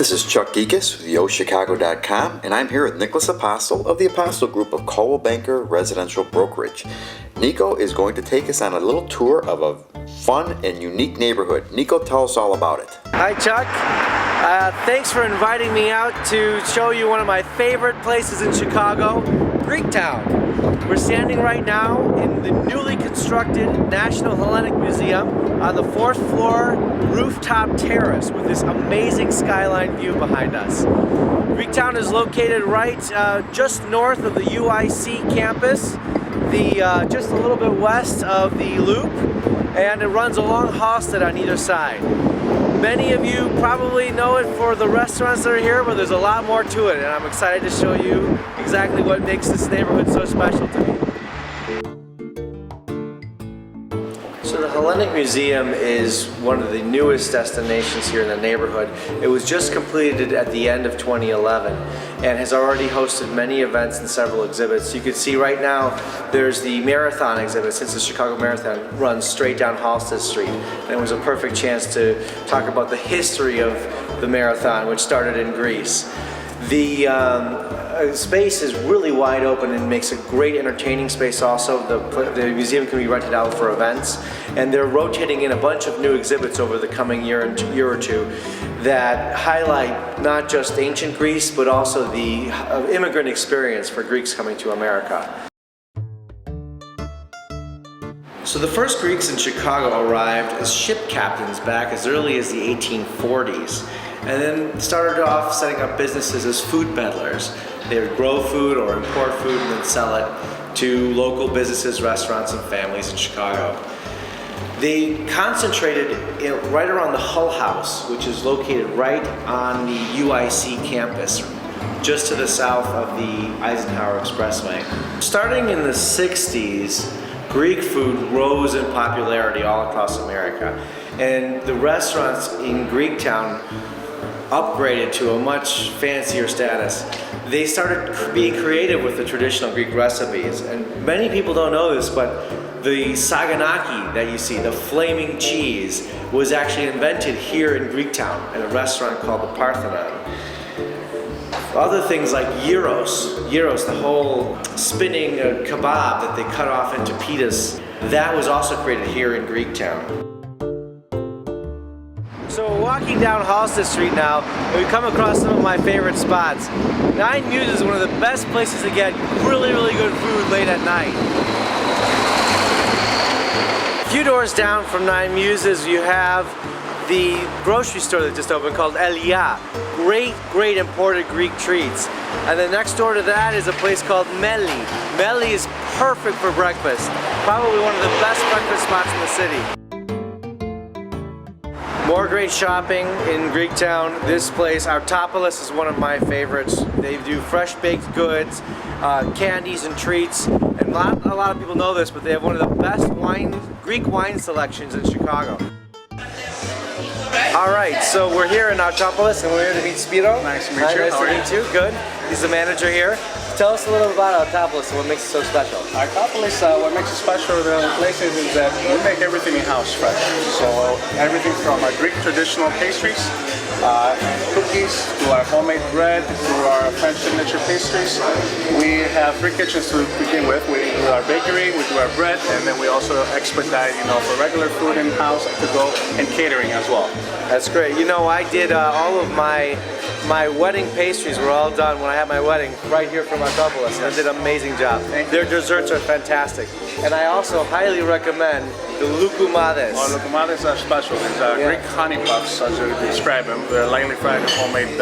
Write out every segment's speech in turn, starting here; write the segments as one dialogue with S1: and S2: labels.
S1: This is Chuck Geekus with YoChicago.com, and I'm here with Nicholas Apostle of the Apostle Group of Coldwell Banker Residential Brokerage. Nico is going to take us on a little tour of a fun and unique neighborhood. Nico, tell us all about it.
S2: Hi, Chuck. Thanks for inviting me out to show you one of my favorite places in Chicago, Greektown. We're standing right now in the newly constructed National Hellenic Museum on the 4th floor rooftop terrace with this amazing skyline view behind us. Greektown is located right just north of the UIC campus, just a little bit west of the Loop, and it runs along Halsted on either side. Many of you probably know it for the restaurants that are here, but there's a lot more to it, and I'm excited to show you exactly what makes this neighborhood so special to me. So the Hellenic Museum is one of the newest destinations here in the neighborhood. It was just completed at the end of 2011 and has already hosted many events and several exhibits. You can see right now there's the marathon exhibit, since the Chicago Marathon runs straight down Halsted Street. And it was a perfect chance to talk about the history of the marathon, which started in Greece. The space is really wide open and makes a great entertaining space also. The museum can be rented out for events, and they're rotating in a bunch of new exhibits over the coming year or two that highlight not just ancient Greece, but also the immigrant experience for Greeks coming to America. So the first Greeks in Chicago arrived as ship captains back as early as the 1840s, and then started off setting up businesses as food peddlers. They would grow food or import food and then sell it to local businesses, restaurants, and families in Chicago. They concentrated right around the Hull House, which is located right on the UIC campus, just to the south of the Eisenhower Expressway. Starting in the 60s, Greek food rose in popularity all across America, and the restaurants in Greektown upgraded to a much fancier status. They started being creative with the traditional Greek recipes, and many people don't know this, but the saganaki that you see, the flaming cheese, was actually invented here in Greektown in a restaurant called the Parthenon. Other things like gyros, the whole spinning kebab that they cut off into pitas, that was also created here in Greektown. So we're walking down Halsted Street now, and we come across some of my favorite spots. Nine Muses is one of the best places to get really good food late at night. A few doors down from Nine Muses, you have the grocery store that just opened called Elia. Great imported Greek treats. And then next door to that is a place called Meli. Meli is perfect for breakfast. Probably one of the best breakfast spots in the city. More great shopping in Greektown. This place, Artopis, is one of my favorites. They do fresh baked goods, candies and treats. And a lot of people know this, but they have one of the best Greek wine selections in Chicago. Alright, so we're here in Artopis and we're here to meet Spiro.
S3: Nice to meet you.
S2: Nice to meet you. Good. He's the manager here. Tell us a little about Artopis and what makes it so special.
S3: Artopis, what makes it special with the other places is that we make everything in-house fresh. So everything from our Greek traditional pastries, cookies, to our homemade bread, to our French signature pastries. We have 3 kitchens to begin with. We do our bakery, we do our bread, and then we also expedite, for regular food in-house to go and catering as well.
S2: That's great. I did all of my wedding pastries were all done when I had my wedding right here from Artopis. Yes. They did an amazing job. Their desserts are fantastic. And I also highly recommend the loukoumades.
S3: Well, loukoumades are special. It's Greek honey puffs, as you describe them. They're lightly fried in homemade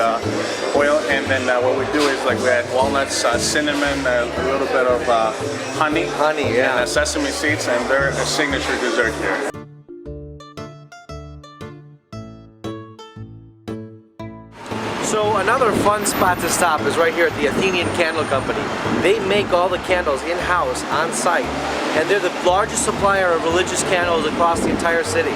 S3: oil, and then what we do is we add walnuts, cinnamon, a little bit of honey, and sesame seeds, and they're a signature dessert here.
S2: So another fun spot to stop is right here at the Athenian Candle Company. They make all the candles in-house, on-site, and they're the largest supplier of religious candles across the entire city.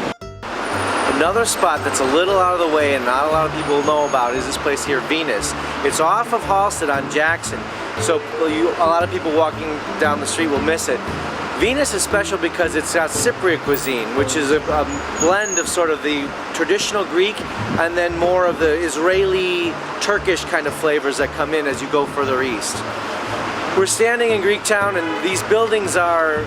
S2: Another spot that's a little out of the way and not a lot of people know about is this place here, Venus. It's off of Halsted on Jackson, so a lot of people walking down the street will miss it. Venus is special because it's got Cypriot cuisine, which is a blend of sort of the traditional Greek and then more of the Israeli, Turkish kind of flavors that come in as you go further east. We're standing in Greektown, and these buildings are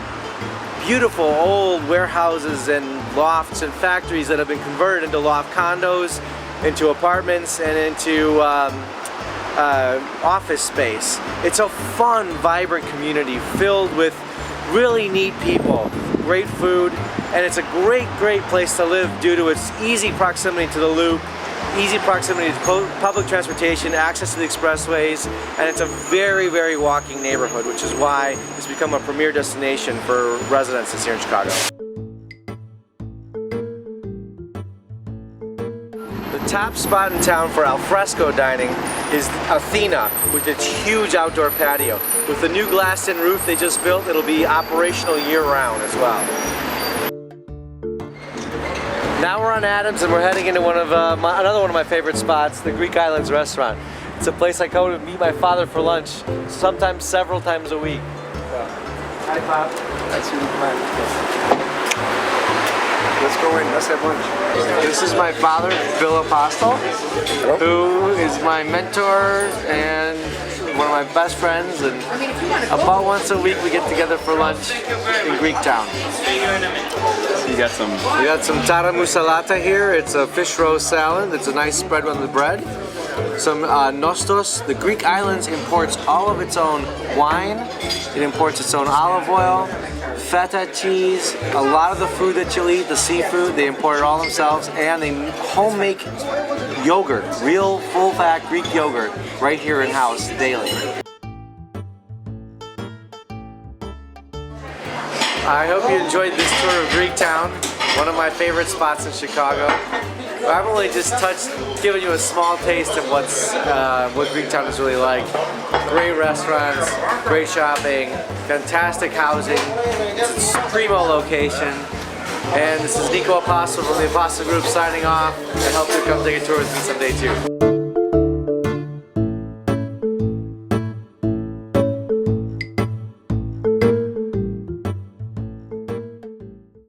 S2: beautiful old warehouses and lofts and factories that have been converted into loft condos, into apartments, and into office space. It's a fun, vibrant community filled with really neat people, great food, and it's a great place to live due to its easy proximity to the Loop, easy proximity to public transportation, access to the expressways, and it's a very walking neighborhood, which is why it's become a premier destination for residents here in Chicago. The top spot in town for alfresco dining is Athena, with its huge outdoor patio. With the new glassed-in roof they just built, it'll be operational year-round as well. Now we're on Adams and we're heading into another one of my favorite spots, the Greek Islands restaurant. It's a place I go to meet my father for lunch, sometimes several times a week. Hi, Pop. Nice to meet you. Let's go in, let's have lunch. This is my father, Bill Apostle, who is my mentor and one of my best friends, and about once a week we get together for lunch in Greektown.
S3: You got some.
S2: We got some tara musalata here. It's a fish roast salad. It's a nice spread on the bread. Some nostos. The Greek Islands imports all of its own wine. It imports its own olive oil, feta cheese, a lot of the food that you'll eat, the seafood, they import it all themselves, and they home make yogurt, real full-fat Greek yogurt, right here in-house daily. I hope you enjoyed this tour of Greektown, one of my favorite spots in Chicago. I've only just given you a small taste of what Greektown is really like. Great restaurants, great shopping, fantastic housing, it's a primo location. And this is Nico Apostle from the Apostle Group signing off. I hope you come take a tour with me someday too.